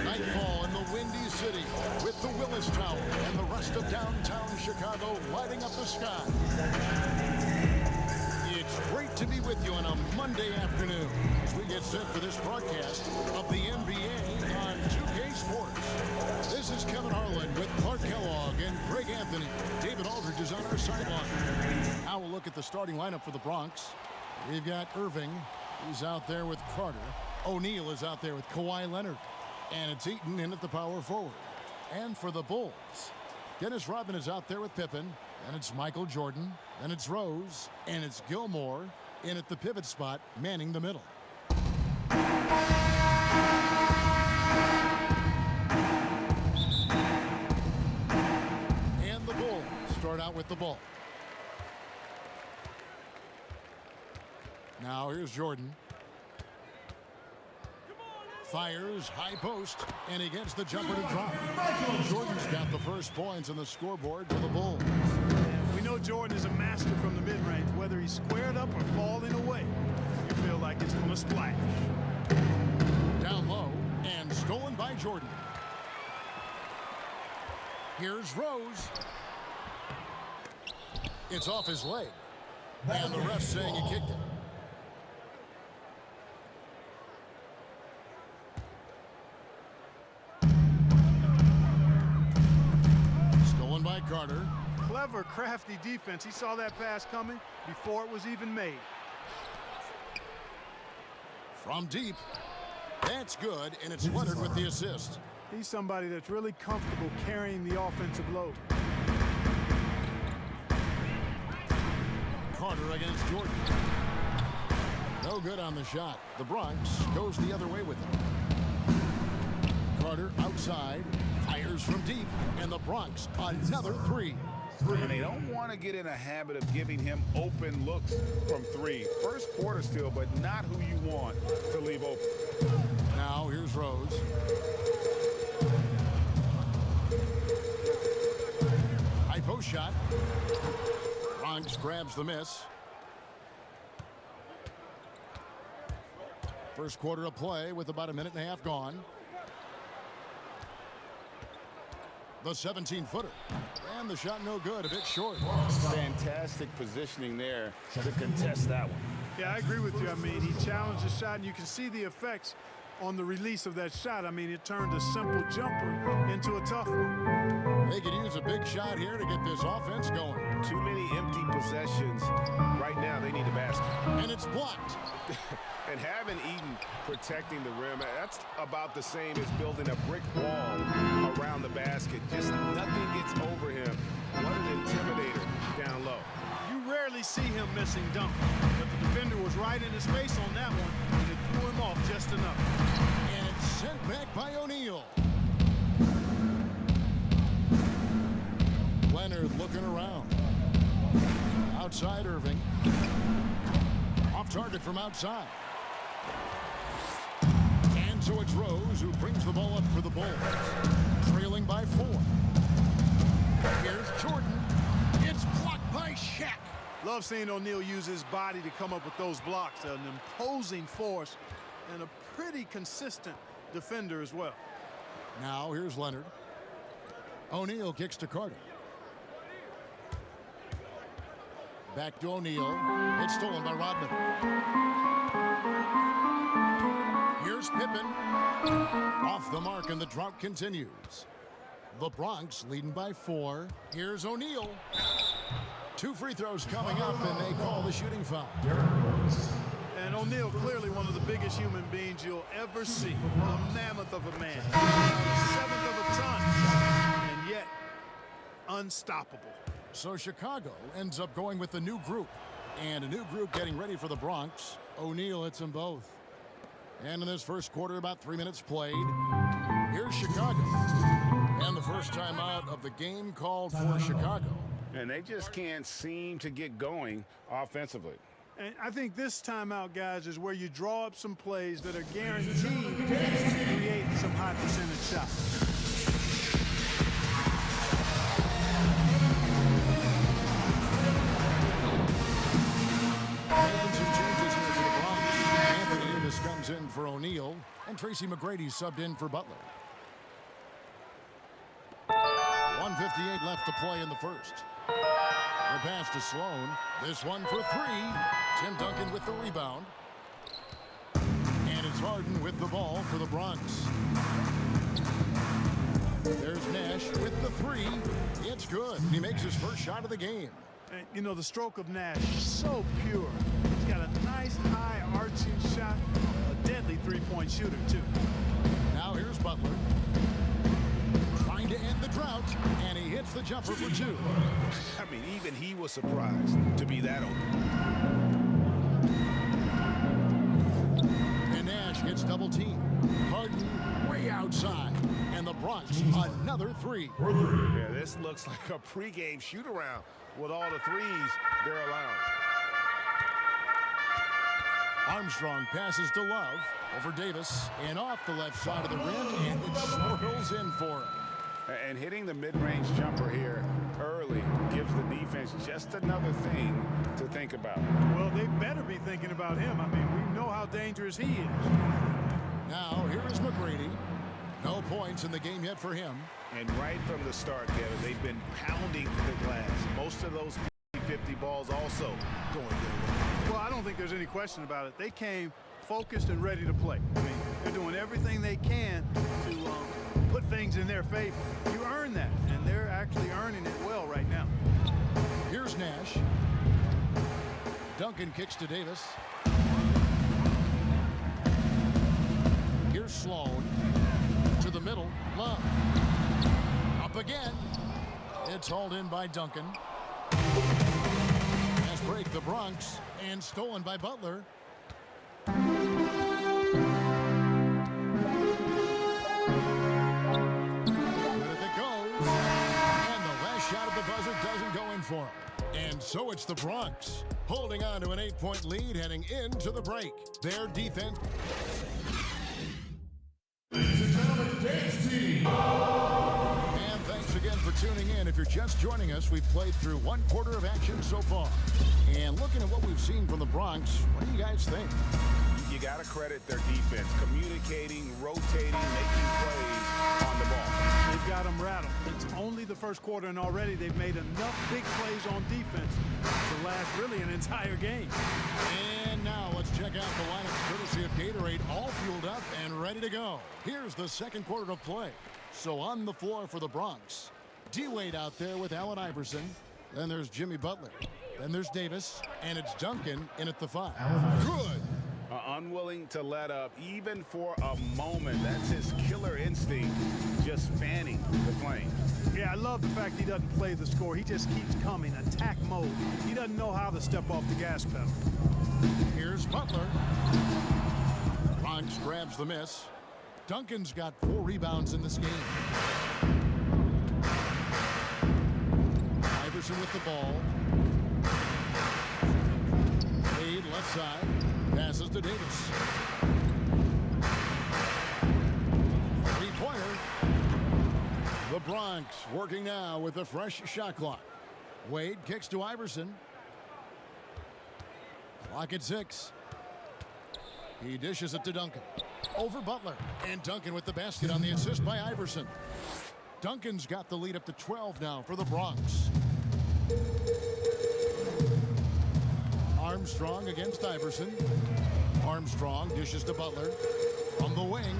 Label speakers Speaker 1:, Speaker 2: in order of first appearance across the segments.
Speaker 1: Nightfall in the Windy City with the Willis Tower and the rest of downtown Chicago lighting up the sky. It's great to be with you on a Monday afternoon as we get set for this broadcast of the NBA on 2K Sports. This is Kevin Harlan with Clark Kellogg and Greg Anthony. David Aldridge is on our sideline. Now we'll look at the starting lineup for the Bronx. We've got Irving. He's out there with Carter. O'Neal is out there with Kawhi Leonard. And it's Eaton in at the power forward. And for the Bulls, Dennis Rodman is out there with Pippen. And it's Michael Jordan. Then it's Rose. And it's Gilmore in at the pivot spot, manning the middle. And the Bulls start out with the ball. Now here's Jordan. Fires, high post, and he gets the jumper to drop. Jordan's got the first points on the scoreboard for the Bulls.
Speaker 2: We know Jordan is a master from the mid-range, whether he's squared up or falling away. You feel like it's going to splash.
Speaker 1: Down low, and stolen by Jordan. Here's Rose. It's off his leg. And the ref saying he kicked it. By Carter.
Speaker 2: Clever, crafty defense. He saw that pass coming before it was even made.
Speaker 1: From deep. That's good, and it's Leonard with the assist.
Speaker 2: He's somebody that's really comfortable carrying the offensive load.
Speaker 1: Carter against Jordan. No good on the shot. The Bronx goes the other way with it. Carter outside. Fires from deep, and the Bronx another three.
Speaker 3: And they don't want to get in a habit of giving him open looks from three. First quarter still, but not who you want to leave open.
Speaker 1: Now here's Rose. High post shot. Bronx grabs the miss. First quarter of play with about a minute and a half gone. The 17-footer. And the shot no good, a bit short.
Speaker 3: Fantastic positioning there to contest that one.
Speaker 2: Yeah, I agree with you. I mean, he challenged the shot, and you can see the effects on the release of that shot. I mean, it turned a simple jumper into a tough one.
Speaker 1: They could use a big shot here to get this offense going.
Speaker 3: Too many empty possessions. Right now, they need a basket.
Speaker 1: And it's blocked.
Speaker 3: And having Eaton protecting the rim, that's about the same as building a brick wall around the basket. Just nothing gets over him. What an intimidator down low.
Speaker 2: You rarely see him missing dunks, but the defender was right in his face on that one, and it threw him off just enough.
Speaker 1: And it's sent back by O'Neal. Leonard looking around. Outside Irving. Off target from outside. And so it's Rose who brings the ball up for the Bulls. Trailing by 4. Here's Jordan. It's blocked by Shaq.
Speaker 2: Love seeing O'Neal use his body to come up with those blocks. An imposing force and a pretty consistent defender as well.
Speaker 1: Now here's Leonard. O'Neal kicks to Carter. Back to O'Neal. It's stolen by Rodman. Here's Pippen. Off the mark, and the drought continues. The Bronx leading by 4. Here's O'Neal. 2 free throws coming up, and they call the shooting foul.
Speaker 2: And O'Neal, clearly one of the biggest human beings you'll ever see. A mammoth of a man. 1/7 of a ton. And yet, unstoppable.
Speaker 1: So Chicago ends up going with a new group. And a new group getting ready for the Bronx. O'Neal hits them both. And in this first quarter, about 3 minutes played. Here's Chicago. And the first time out of the game called for Chicago.
Speaker 3: And they just can't seem to get going offensively.
Speaker 2: And I think this timeout, guys, is where you draw up some plays that are guaranteed to create some high percentage shots.
Speaker 1: In for O'Neal, and Tracy McGrady subbed in for Butler. 1:58 left to play in the first. The pass to Sloan. This one for three. Tim Duncan with the rebound. And it's Harden with the ball for the Bronx. There's Nash with the three. It's good. He makes his first shot of the game.
Speaker 2: And, you know, the stroke of Nash is so pure. He's got a nice high arching shot. A deadly three-point shooter, too.
Speaker 1: Now here's Butler. Trying to end the drought, and he hits the jumper for two.
Speaker 3: I mean, even he was surprised to be that open.
Speaker 1: And Nash gets double teamed. Harden way outside. And the Bronx, another three.
Speaker 3: Yeah, this looks like a pregame shoot-around with all the threes they're allowing.
Speaker 1: Armstrong passes to Love over Davis and off the left side of the rim, and it swirls in for him.
Speaker 3: And hitting the mid-range jumper here early gives the defense just another thing to think about.
Speaker 2: Well, they better be thinking about him. I mean, we know how dangerous he is.
Speaker 1: Now, here is McGrady. No points in the game yet for him.
Speaker 3: And right from the start, Kevin, they've been pounding the glass. Most of those 50 balls also going their way.
Speaker 2: Well, I don't think there's any question about it. They came focused and ready to play. I mean, they're doing everything they can to put things in their favor. You earn that, and they're actually earning it well right now.
Speaker 1: Here's Nash. Duncan kicks to Davis. Here's Sloan. To the middle. Love. Up again. It's hauled in by Duncan. Pass break the Bronx and stolen by Butler. Good if it goes. And the last shot of the buzzer doesn't go in for him. And so it's the Bronx holding on to an 8-point lead heading into the break. Their defense.
Speaker 4: Ladies and gentlemen, dance team.
Speaker 1: And thanks again for tuning in. If you're just joining us, we've played through one quarter of action so far. And looking at what we've seen from the Bronx, what do you guys think?
Speaker 3: You got to credit their defense, communicating, rotating, making plays on the ball.
Speaker 2: They've got them rattled. It's only the first quarter, and already they've made enough big plays on defense to last really an entire game.
Speaker 1: And now let's check out the lineups courtesy of Gatorade, all fueled up and ready to go. Here's the second quarter of play. So on the floor for the Bronx, D-Wade out there with Allen Iverson. Then there's Jimmy Butler. Then there's Davis, and it's Duncan in at the 5. Good.
Speaker 3: Unwilling to let up even for a moment. That's his killer instinct, just fanning the flame.
Speaker 2: Yeah, I love the fact he doesn't play the score. He just keeps coming, attack mode. He doesn't know how to step off the gas pedal.
Speaker 1: Here's Butler. Bronx grabs the miss. Duncan's got 4 rebounds in this game. Iverson with the ball. Wade left side. Passes to Davis. Three-pointer. The Bronx working now with a fresh shot clock. Wade kicks to Iverson. Clock at 6. He dishes it to Duncan. Over Butler. And Duncan with the basket on the assist by Iverson. Duncan's got the lead up to 12 now for the Bronx. Armstrong against Iverson. Armstrong dishes to Butler. From the wing.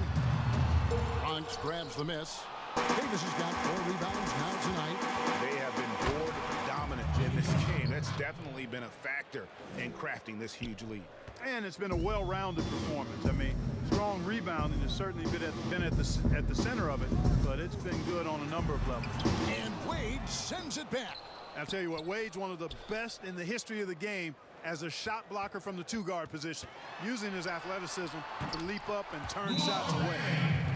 Speaker 1: Bronx grabs the miss. Davis has got 4 rebounds now tonight.
Speaker 3: They have been board dominant in this game. That's definitely been a factor in crafting this huge lead.
Speaker 2: And it's been a well-rounded performance. I mean, strong rebounding has certainly been at the center of it, but it's been good on a number of levels.
Speaker 1: And Wade sends it back.
Speaker 2: I'll tell you what, Wade's one of the best in the history of the game as a shot blocker from the 2-guard position, using his athleticism to leap up and turn shots away.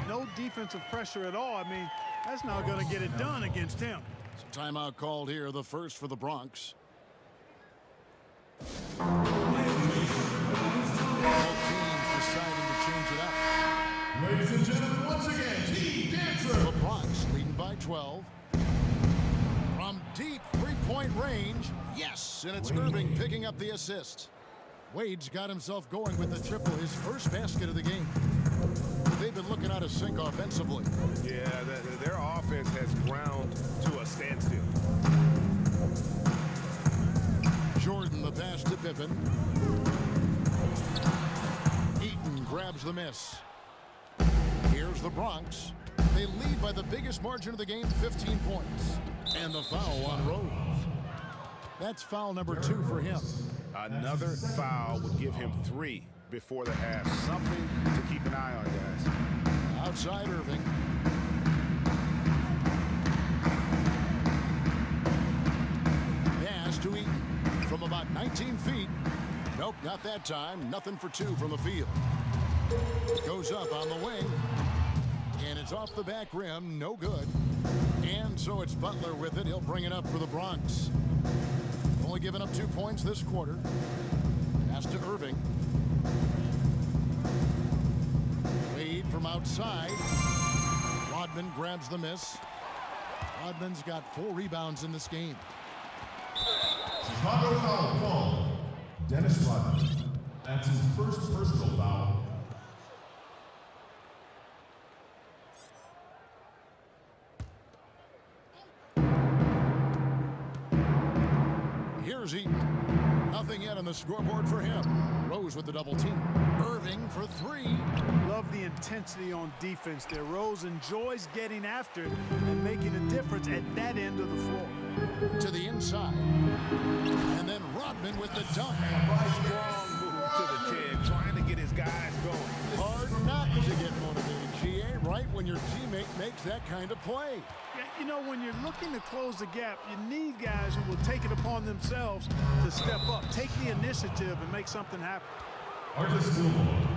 Speaker 2: No defensive pressure at all. I mean, that's not going to get it done against him.
Speaker 1: So timeout called here, the first for the Bronx. Both teams deciding to change it up.
Speaker 4: Ladies and gentlemen, once again, Team Dancer.
Speaker 1: The Bronx leading by 12. From deep three-point range, yes, and it's Irving picking up the assist. Wade's got himself going with the triple, his first basket of the game. They've been been looking out of sync offensively.
Speaker 3: Yeah, their offense has ground to a standstill.
Speaker 1: Jordan the pass to Pippen. Eaton grabs the miss. Here's the Bronx. They lead by the biggest margin of the game, 15 points. And the foul on Rose. That's foul number 2 for him.
Speaker 3: Another foul would give him 3 before the half. Something to keep an eye on, guys.
Speaker 1: Outside Irving. Pass to Eaton from about 19 feet. Nope, not that time. Nothing for 2 from the field. Goes up on the wing. And it's off the back rim. No good. And so it's Butler with it. He'll bring it up for the Bronx. Only given up 2 points this quarter. Pass to Irving. Wade from outside. Rodman grabs the miss. Rodman's got 4 rebounds in this game.
Speaker 4: Chicago foul called. Dennis Rodman. That's his first personal foul.
Speaker 1: Here's Eaton. Nothing yet on the scoreboard for him. Rose with the double team. Irving for 3.
Speaker 2: Love the intensity on defense there. Rose enjoys getting after it and making a difference at that end of the floor.
Speaker 1: To the inside. And then Rodman with the dunk.
Speaker 3: Strong move to the 10, trying to get his guys going.
Speaker 1: Hard not to get motivated, GA, right when your teammate makes that kind of play.
Speaker 2: Yeah, you know, when you're looking to close the gap, you need guys who will take it upon themselves to step up, take the initiative, and make something happen.
Speaker 4: Artis Gilmore.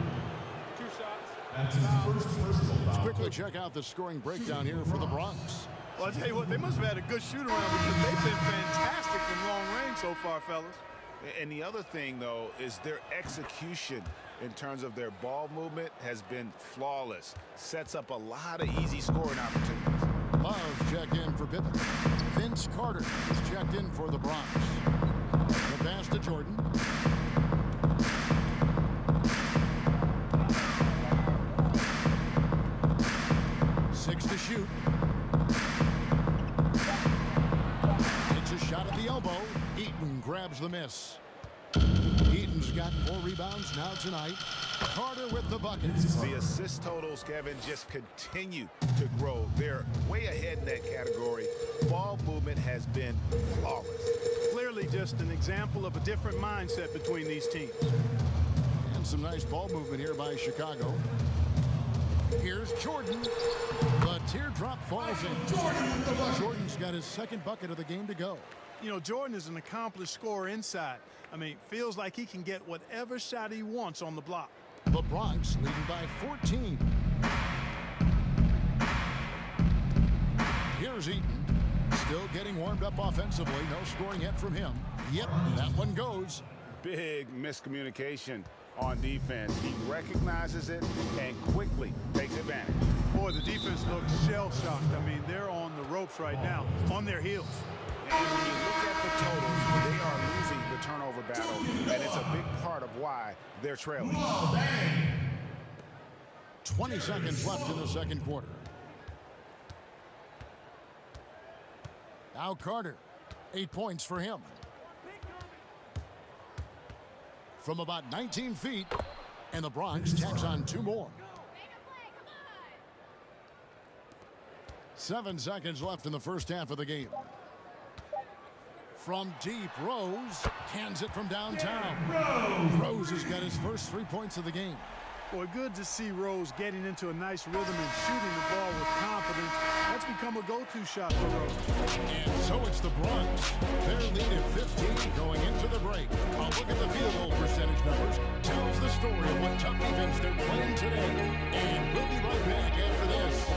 Speaker 2: 2 shots.
Speaker 4: That's his first personal foul.
Speaker 1: Let's quickly check out the scoring breakdown here for the Bronx.
Speaker 2: Well, I tell you what, they must have had a good shoot around because they've been fantastic from long range so far, fellas.
Speaker 3: And the other thing, though, is their execution in terms of their ball movement has been flawless. Sets up a lot of easy scoring opportunities.
Speaker 1: Love checked in for Pippen. Vince Carter is checked in for the Bronx. The pass to Jordan. Six to shoot. Takes a shot at the elbow. Eaton grabs the miss. Eaton's got 4 rebounds now tonight. Carter with the buckets.
Speaker 3: The assist totals, Kevin, just continue to grow. They're way ahead in that category. Ball movement has been flawless.
Speaker 2: Clearly just an example of a different mindset between these teams.
Speaker 1: And some nice ball movement here by Chicago. Here's Jordan. The teardrop falls in. Jordan's got his 2nd bucket of the game to go.
Speaker 2: You know, Jordan is an accomplished scorer inside. I mean, feels like he can get whatever shot he wants on the block.
Speaker 1: The Bronx leading by 14. Here's Eaton. Still getting warmed up offensively. No scoring yet from him. Yep, that one goes.
Speaker 3: Big miscommunication on defense. He recognizes it and quickly takes advantage.
Speaker 2: Boy, the defense looks shell-shocked. I mean, they're on the ropes right now, on their heels.
Speaker 3: And when you look at the totals, they are losing the turnover battle, and it's a big part of why they're trailing.
Speaker 1: 20 seconds left in the 2nd quarter. Now Carter, 8 points for him. From about 19 feet, and the Bronx tacks on 2 more. 7 seconds left in the first half of the game. From deep, Rose cans it from downtown. Rose has got his first 3 points of the game.
Speaker 2: Boy, good to see Rose getting into a nice rhythm and shooting the ball with confidence. That's become a go-to shot for Rose.
Speaker 1: And so it's the Bronx. Their lead at 15 going into the break. A look at the field goal percentage numbers tells the story of what tough defense they're playing today. And we'll be right back after this.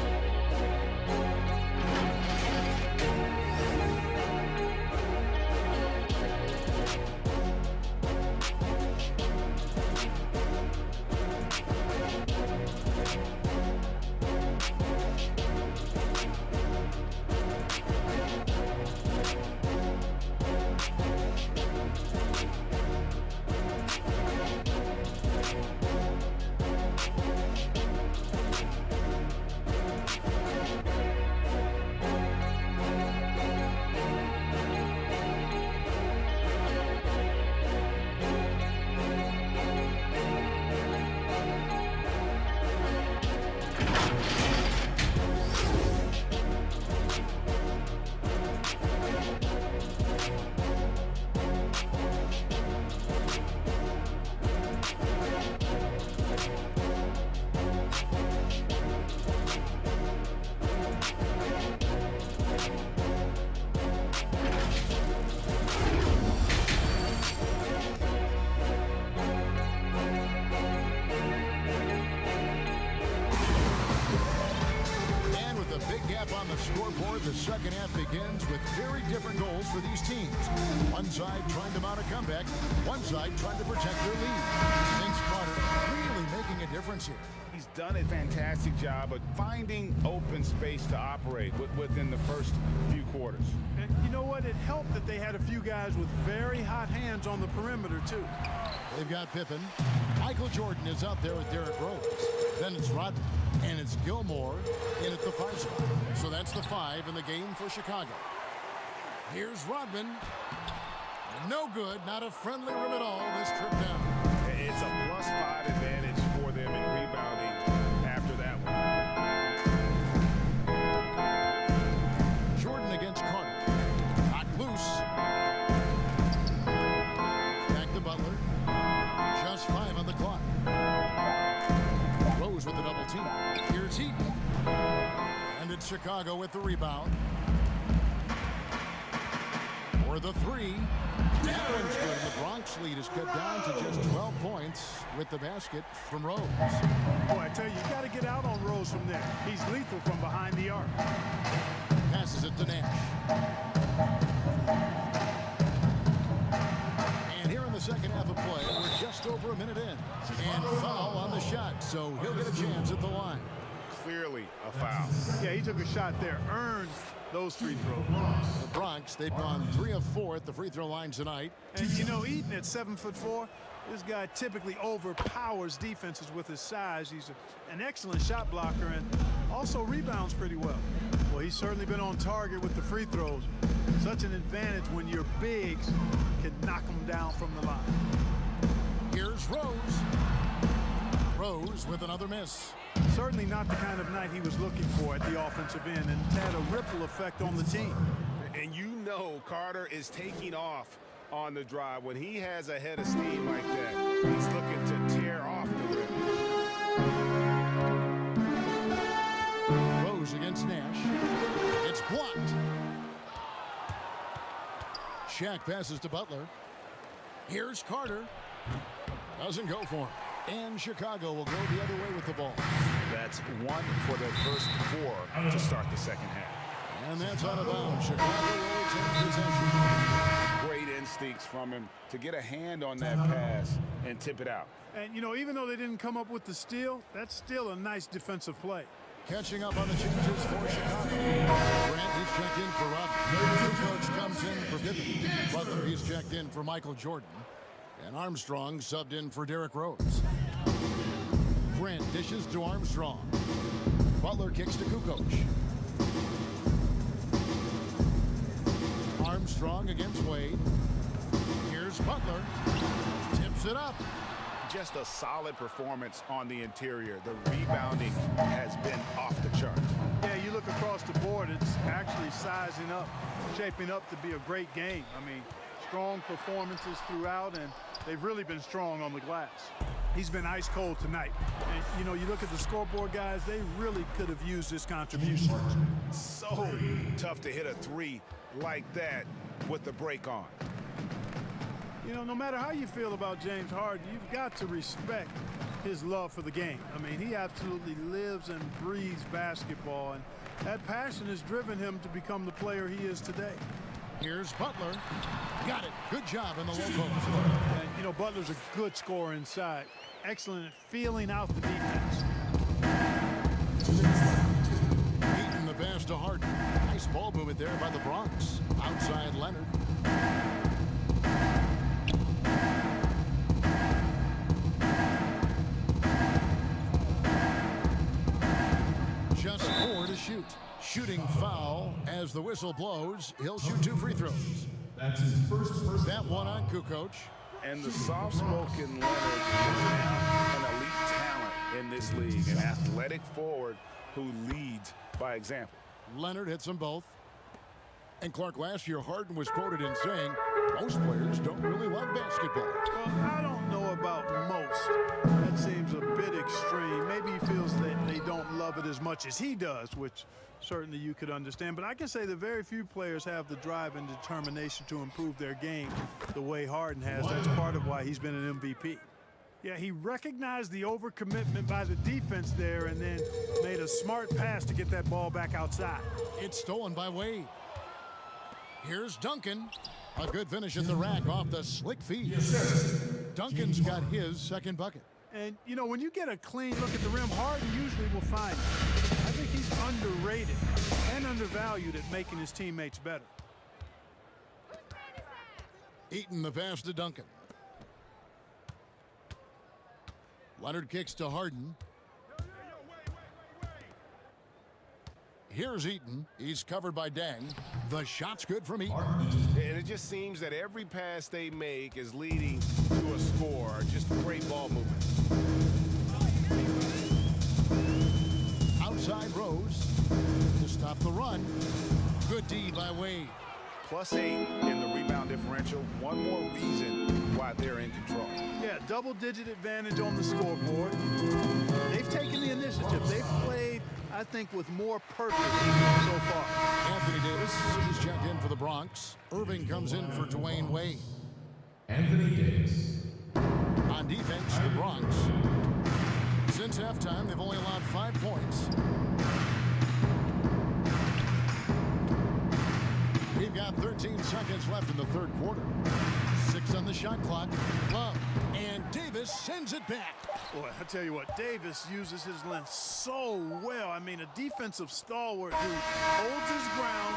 Speaker 1: before, the second half begins with very different goals for these teams. One side trying to mount a comeback, one side trying to protect their lead. Vince Carter really making a difference here.
Speaker 3: He's done a fantastic job of finding open space to operate within the first few quarters.
Speaker 2: And you know what? It helped that they had a few guys with very hot hands on the perimeter, too.
Speaker 1: They've got Pippen. Michael Jordan is out there with Derrick Rose. Then it's Rodman. And it's Gilmore in at the 5 spot. So that's the 5 in the game for Chicago. Here's Rodman. No good. Not a friendly rim at all this trip down.
Speaker 3: It's a +5 advantage for them in rebounding after that
Speaker 1: one. Jordan against Carter. Knocked loose. Back to Butler. Just 5 on the clock. Rose with the double team. Here's Eaton. And it's Chicago with the rebound. For the 3. That one's good. The Bronx lead is cut down to just 12 points with the basket from Rose.
Speaker 2: Boy, I tell you, you got to get out on Rose from there. He's lethal from behind the arc.
Speaker 1: Passes it to Nash. And here in the second half of play, we're just over a minute in. And foul on the shot, so he'll get a chance at the line.
Speaker 3: Clearly a foul.
Speaker 2: Yeah, he took a shot there, earned those free throws.
Speaker 1: The Bronx, they've gone 3 of 4 at the free throw line tonight.
Speaker 2: And you know, Eaton at 7'4", this guy typically overpowers defenses with his size. He's an excellent shot blocker and also rebounds pretty well. Well, he's certainly been on target with the free throws. Such an advantage when your bigs can knock them down from the line.
Speaker 1: Here's Rose. Rose with another miss.
Speaker 2: Certainly not the kind of night he was looking for at the offensive end, and it's had a ripple effect on the team.
Speaker 3: And you know Carter is taking off on the drive. When he has a head of steam like that, he's looking to tear off the rim.
Speaker 1: Rose against Nash. It's blocked. Shaq passes to Butler. Here's Carter. Doesn't go for him. And Chicago will go the other way with the ball.
Speaker 3: That's 1 for their first 4 to start the second half.
Speaker 1: And that's out of bounds. Chicago will take possession.
Speaker 3: Great instincts from him to get a hand on that pass and tip it out.
Speaker 2: And, you know, even though they didn't come up with the steal, that's still a nice defensive play.
Speaker 1: Catching up on the changes for Chicago. Grant, he's checked in for Rodman. Coach comes in for Pippen. Butler, he's checked in for Michael Jordan. And Armstrong subbed in for Derrick Rose. Grant dishes to Armstrong. Butler kicks to Kukoc. Armstrong against Wade. Here's Butler. Tips it up.
Speaker 3: Just a solid performance on the interior. The rebounding has been off the charts.
Speaker 2: Yeah, you look across the board, it's actually sizing up, shaping up to be a great game. I mean, strong performances throughout, and they've really been strong on the glass. He's been ice cold tonight. And, you know, you look at the scoreboard, guys, they really could have used this contribution.
Speaker 3: So tough to hit a 3 like that with the break on.
Speaker 2: You know, no matter how you feel about James Harden, you've got to respect his love for the game. I mean, he absolutely lives and breathes basketball, and that passion has driven him to become the player he is today.
Speaker 1: Here's Butler. Got it. Good job in the low post.
Speaker 2: And, you know, Butler's a good scorer inside. Excellent at feeling out the defense.
Speaker 1: Eaton the pass to Harden. Nice ball movement there by the Bronx. Outside Leonard. Just 4 to shoot. Shooting foul as the whistle blows. He'll shoot 2 free throws.
Speaker 4: That's his first personal
Speaker 1: That one on Kukoc.
Speaker 3: And the soft-spoken Leonard is now an elite talent in this league, an athletic forward who leads by example.
Speaker 1: Leonard hits them both. And Clark, last year Harden was quoted in saying, most players don't really love basketball.
Speaker 2: Well, I don't know about most. That seems a bit extreme. Maybe he feels that they don't love it as much as he does, which certainly you could understand. But I can say that very few players have the drive and determination to improve their game the way Harden has. That's part of why he's been an MVP. Yeah, he recognized the overcommitment by the defense there and then made a smart pass to get that ball back outside.
Speaker 1: It's stolen by Wade. Here's Duncan. A good finish at the rack off the slick feed. Duncan's got his second bucket.
Speaker 2: And, you know, when you get a clean look at the rim, Harden usually will find it. I think he's underrated and undervalued at making his teammates better.
Speaker 1: Eaton the pass to Duncan. Leonard kicks to Harden. Here's Eaton. He's covered by Dang. The shot's good from Eaton.
Speaker 3: And it just seems that every pass they make is leading to a score. Just great ball movement.
Speaker 1: Outside Rose to stop the run. Good D by Wade.
Speaker 3: +8 in the rebound differential. One more reason why they're in control.
Speaker 2: Yeah, double-digit advantage on the scoreboard. They've taken the initiative. They've played, I think, with more purpose so far.
Speaker 1: Anthony Davis is checked in for the Bronx. Irving comes in for Dwayne Wade.
Speaker 4: Anthony Davis.
Speaker 1: On defense, the Bronx. Since halftime, they've only allowed 5 points. We've got 13 seconds left in the third quarter. 6 on the shot clock. Love. And Davis sends it back.
Speaker 2: Boy, I tell you what, Davis uses his length so well. I mean, a defensive stalwart who holds his ground,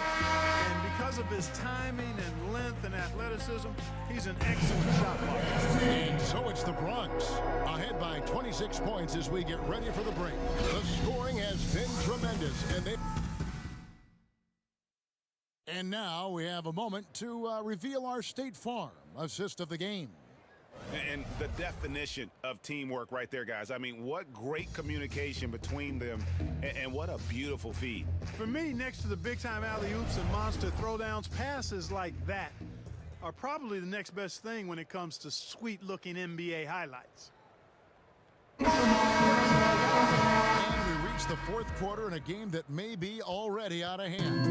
Speaker 2: and because of his timing and length and athleticism, he's an excellent shot blocker.
Speaker 1: And so it's the Bronx, ahead by 26 points as we get ready for the break. The scoring has been tremendous, and now we have a moment to reveal our State Farm assist of the game.
Speaker 3: And the definition of teamwork right there, guys. I mean, what great communication between them, and what a beautiful feed.
Speaker 2: For me, next to the big-time alley-oops and monster throwdowns, passes like that are probably the next best thing when it comes to sweet-looking NBA highlights.
Speaker 1: And we reach the fourth quarter in a game that may be already out of hand.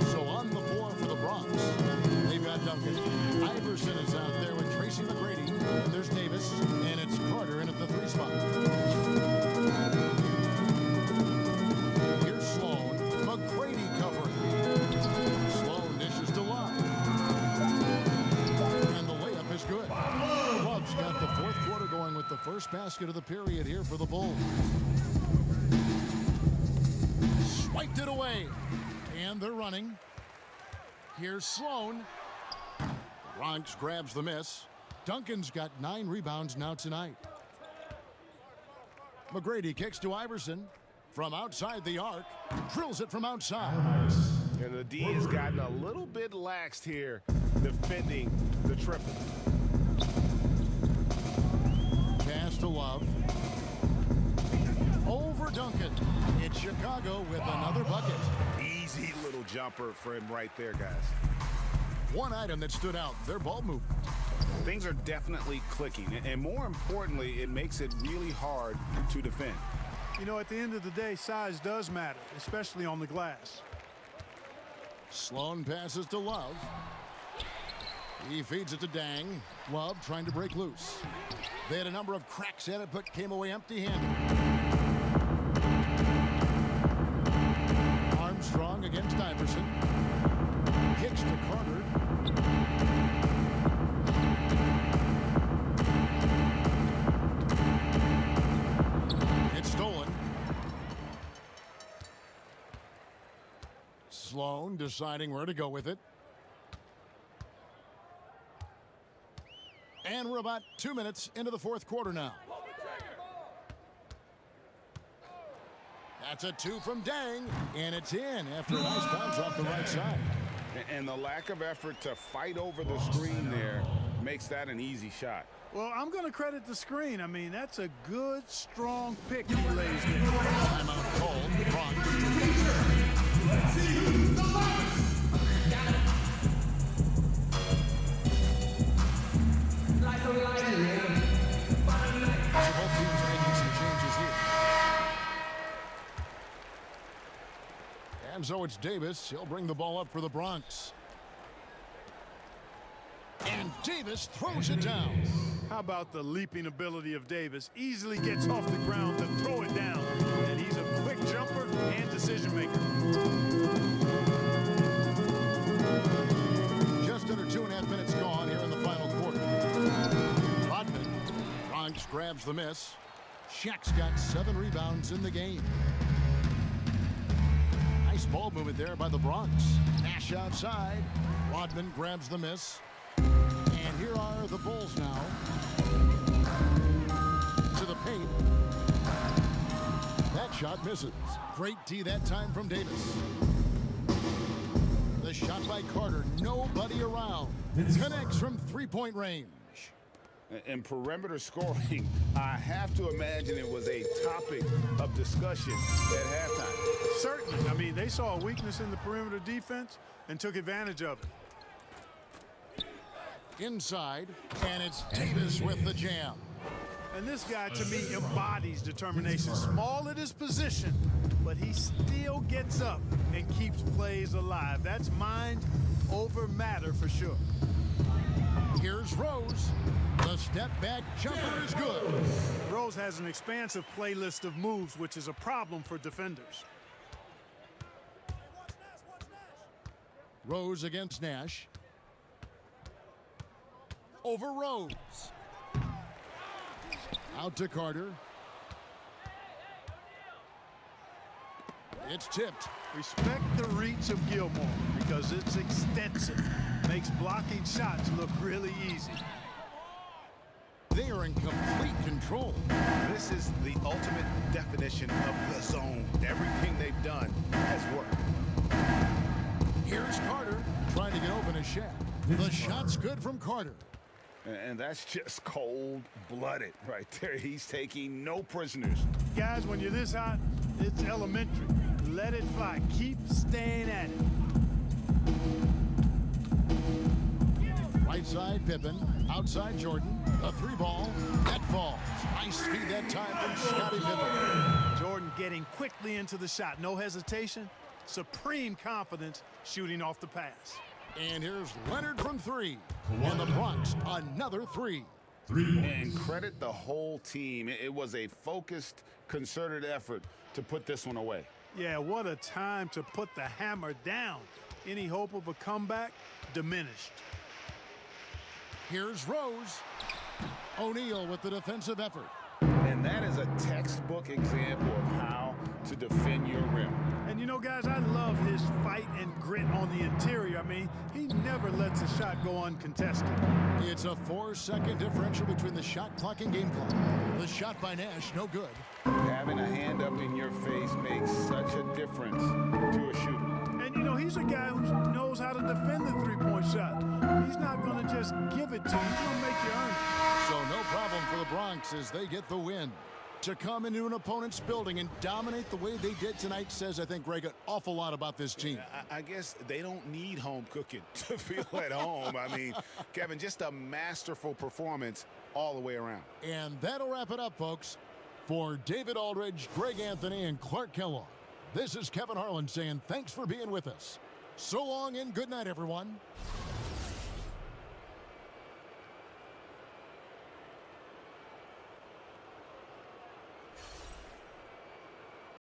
Speaker 1: So on the floor for the Bronx, they've got Duncan. Iverson is out there with Tracy McGrady. And there's Davis. And it's Carter in at the 3 spot. Here's Sloan. McGrady covering. Sloan dishes to Love. And the layup is good. Love's got the fourth quarter going with the first basket of the period here for the Bulls. Swiped it away. And they're running. Here's Sloan. Bronx grabs the miss. Duncan's got 9 rebounds now tonight. McGrady kicks to Iverson. From outside the arc. Drills it from outside.
Speaker 3: And the D has gotten a little bit laxed here, defending the triple.
Speaker 1: Pass to Love. Over Duncan. It's Chicago with another bucket.
Speaker 3: Easy little jumper for him right there, guys.
Speaker 1: One item that stood out, their ball movement.
Speaker 3: Things are definitely clicking, and more importantly, it makes it really hard to defend.
Speaker 2: You know, at the end of the day, size does matter, especially on the glass.
Speaker 1: Sloan passes to Love. He feeds it to Dang. Love trying to break loose. They had a number of cracks at it, but came away empty-handed. Armstrong against Iverson. Kicks to Carter. It's stolen. Sloan deciding where to go with it. And we're about 2 minutes into the fourth quarter now. That's a 2 from Dang, and it's in after a nice bounce off the right side.
Speaker 3: And the lack of effort to fight over the screen there makes that an easy shot.
Speaker 2: Well, I'm going to credit the screen. I mean, that's a good, strong pick he lays there.
Speaker 1: Timeout called. Bronx. Both teams making some changes here. And so it's Davis. He'll bring the ball up for the Bronx. And Davis throws it down.
Speaker 2: How about the leaping ability of Davis? Easily gets off the ground to throw it down. And he's a quick jumper and decision maker.
Speaker 1: Just under 2.5 minutes gone here in the final quarter. Rodman. Bronx grabs the miss. Shaq's got 7 rebounds in the game. Nice ball movement there by the Bronx. Nash outside. Rodman grabs the miss. And here are the Bulls now. To the paint. That shot misses. Great D that time from Davis. The shot by Carter. Nobody around. Connects from three-point range.
Speaker 3: And perimeter scoring, I have to imagine it was a topic of discussion at halftime.
Speaker 2: Certainly. I mean, they saw a weakness in the perimeter defense and took advantage of it.
Speaker 1: Inside, and it's Davis with the jam.
Speaker 2: And this guy, to me, embodies determination. Small at his position, but he still gets up and keeps plays alive. That's mind over matter for sure.
Speaker 1: Here's Rose. The step back jumper is good.
Speaker 2: Rose has an expansive playlist of moves, which is a problem for defenders.
Speaker 1: Rose against Nash. Over Rose. Out to Carter. It's tipped.
Speaker 2: Respect the reach of Gilmore because it's extensive. Makes blocking shots look really easy.
Speaker 1: They are in complete control.
Speaker 3: This is the ultimate definition of the zone. Everything they've done has worked.
Speaker 1: Here's Carter trying to get open a Shaq. The shot's good from Carter.
Speaker 3: And that's just cold-blooded right there. He's taking no prisoners.
Speaker 2: Guys, when you're this hot, it's elementary. Let it fly. Keep staying at it.
Speaker 1: Right side, Pippen. Outside, Jordan. A 3-ball. That falls. Nice feed that time from Scottie Pippen.
Speaker 2: Jordan getting quickly into the shot. No hesitation. Supreme confidence shooting off the pass.
Speaker 1: And here's Leonard from 3. And the Bronx, another 3.
Speaker 3: And credit the whole team. It was a focused, concerted effort to put this one away.
Speaker 2: Yeah, what a time to put the hammer down. Any hope of a comeback diminished.
Speaker 1: Here's Rose. O'Neal with the defensive effort.
Speaker 3: And that is a textbook example of how to defend your rim.
Speaker 2: And you know, guys, I love his fight and grit on the interior. I mean, he never lets a shot go uncontested.
Speaker 1: It's a 4-second differential between the shot clock and game clock. The shot by Nash, no good.
Speaker 3: Having a hand up in your face makes such a difference to a shooter.
Speaker 2: And, you know, he's a guy who knows how to defend the three-point shot. He's not going to just give it to you. He's going to make you earn it.
Speaker 1: So no problem for the Bronx as they get the win. To come into an opponent's building and dominate the way they did tonight says, I think, Greg, an awful lot about this team.
Speaker 3: I guess they don't need home cooking to feel at home. I mean, Kevin, just a masterful performance all the way around.
Speaker 1: And that'll wrap it up, folks. For David Aldridge, Greg Anthony, and Clark Kellogg, this is Kevin Harlan saying thanks for being with us. So long and good night, everyone.